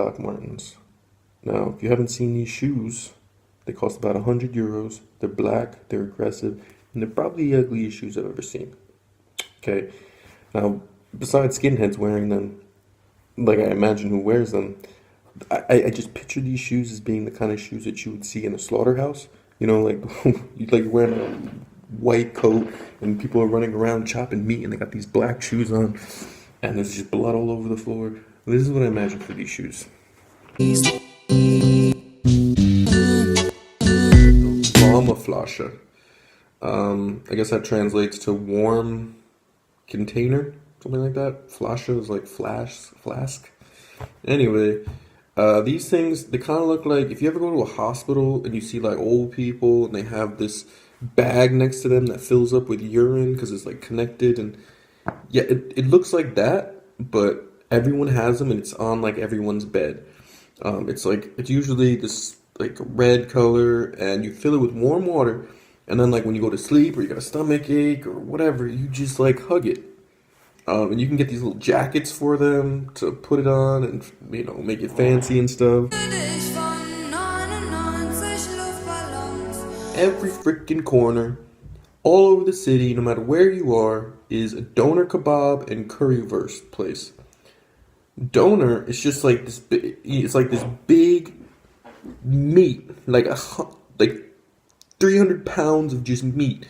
Doc Martens. Now, if you haven't seen these shoes, they cost about 100 euros. They're black, they're aggressive, and they're probably the ugliest shoes I've ever seen. Okay, now, besides skinheads wearing them, like I imagine who wears them, I just picture these shoes as being the kind of shoes that you would see in a slaughterhouse. You know, like like you're wearing a white coat and people are running around chopping meat and they got these black shoes on and there's just blood all over the floor. This is what I imagine for these shoes. Warme. I guess that translates to warm container, something like that. Flasche is like flask. Anyway, these things, they kind of look like if you ever go to a hospital and you see like old people and they have this bag next to them that fills up with urine because it's like connected. And yeah, it looks like that, but everyone has them and it's on like everyone's bed. It's usually this like red color and you fill it with warm water. And then like when you go to sleep or you got a stomach ache or whatever, you just like hug it. And you can get these little jackets for them to put it on and, you know, make it fancy and stuff. Every freaking corner, all over the city, no matter where you are, is a doner kebab and currywurst place. Doner is just like this big, it's like this big meat, like 300 pounds of just meat.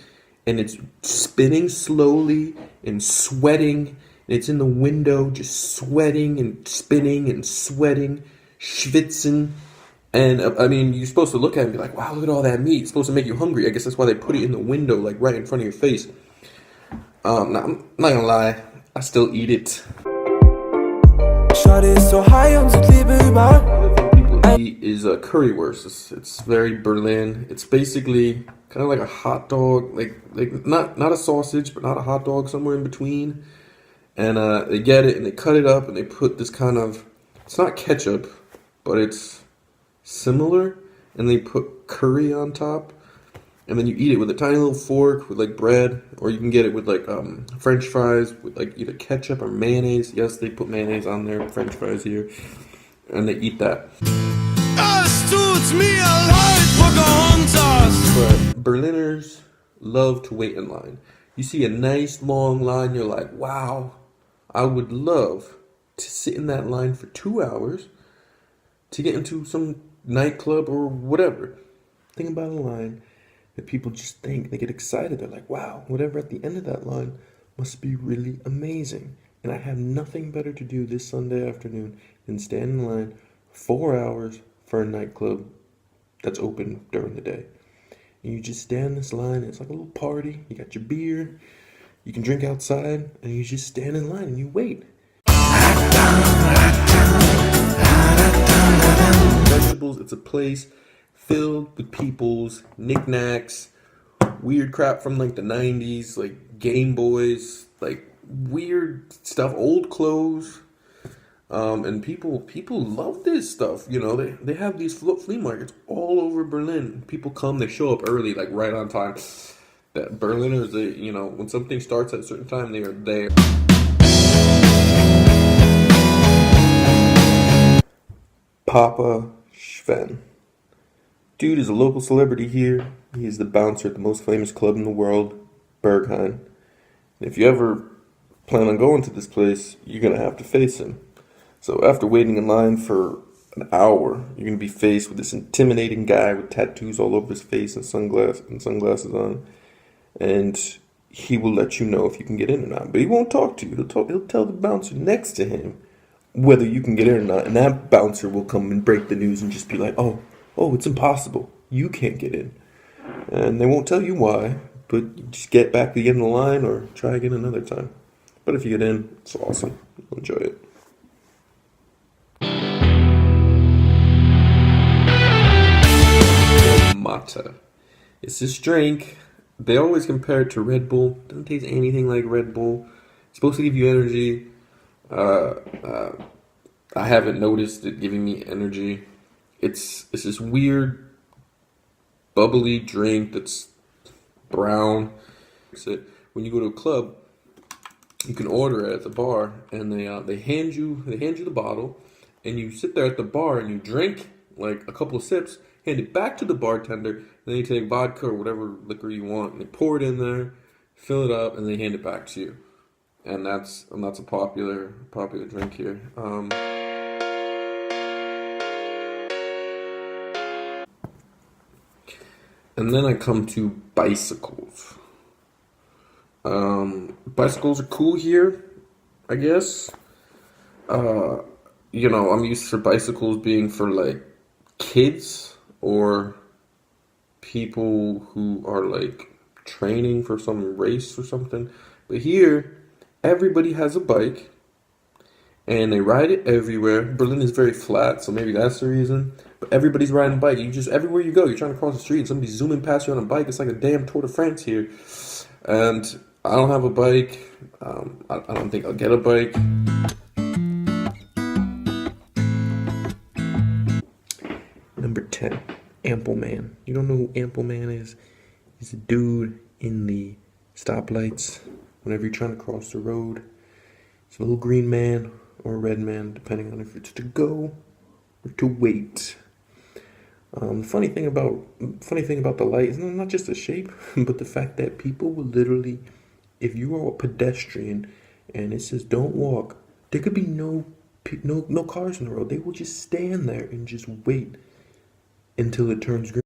And it's spinning slowly and sweating. And it's in the window just sweating and spinning and sweating, schwitzing. And I mean, you're supposed to look at it and be like, wow, look at all that meat. It's supposed to make you hungry. I guess that's why they put it in the window, like right in front of your face. I'm not gonna lie, I still eat it. Another thing people eat is currywurst. It's very Berlin. It's basically kind of like a hot dog, like not a sausage, but not a hot dog, somewhere in between. And they get it and they cut it up and they put this kind of, it's not ketchup, but it's similar. And they put curry on top. And then you eat it with a tiny little fork with like bread, or you can get it with like French fries with like either ketchup or mayonnaise. Yes, they put mayonnaise on their French fries here, and they eat that. But Berliners love to wait in line. You see a nice long line, you're like, wow, I would love to sit in that line for 2 hours to get into some nightclub or whatever. Think about a line that people just think, they get excited. They're like, wow, whatever at the end of that line must be really amazing. And I have nothing better to do this Sunday afternoon than stand in line 4 hours for a nightclub that's open during the day. And you just stand in this line, it's like a little party. You got your beer, you can drink outside, and you just stand in line and you wait. Vegetables, it's a place filled with people's knickknacks, weird crap from like the 90s, like Game Boys, like weird stuff, old clothes. And people love this stuff. You know, they have these flea markets all over Berlin. People come, they show up early, like right on time. That Berliners, you know, when something starts at a certain time, they are there. Papa Sven. Dude is a local celebrity here. He is the bouncer at the most famous club in the world, Berghain. And if you ever plan on going to this place, you're going to have to face him. So after waiting in line for an hour, you're going to be faced with this intimidating guy with tattoos all over his face and sunglasses on. And he will let you know if you can get in or not. But he won't talk to you. He'll tell the bouncer next to him whether you can get in or not. And that bouncer will come and break the news and just be like, oh, it's impossible. You can't get in. And they won't tell you why, but you just get back to the end of the line or try again another time. But if you get in, it's awesome. You'll enjoy it. Mate. It's this drink. They always compare it to Red Bull. Doesn't taste anything like Red Bull. It's supposed to give you energy. I haven't noticed it giving me energy. It's this weird, bubbly drink that's brown. So when you go to a club, you can order it at the bar, and they hand you the bottle, and you sit there at the bar and you drink like a couple of sips, hand it back to the bartender, and then you take vodka or whatever liquor you want and they pour it in there, fill it up, and they hand it back to you. And that's a popular drink here. And then I come to bicycles. Bicycles are cool here, I guess. Uh, I'm used for bicycles being for like kids or people who are like training for some race or something. But here, everybody has a bike and they ride it everywhere. Berlin is very flat, so maybe that's the reason. But everybody's riding a bike. You just everywhere you go, you're trying to cross the street and somebody's zooming past you on a bike. It's like a damn Tour de France here. And I don't have a bike. I don't think I'll get a bike. Number 10, Ample Man. You don't know who Ample Man is? He's a dude in the stoplights whenever you're trying to cross the road. It's a little green man or a red man, depending on if it's to go or to wait. Funny thing about the light is not just the shape, but the fact that people will literally, if you are a pedestrian and it says don't walk, there could be no cars in the road. They will just stand there and just wait until it turns green.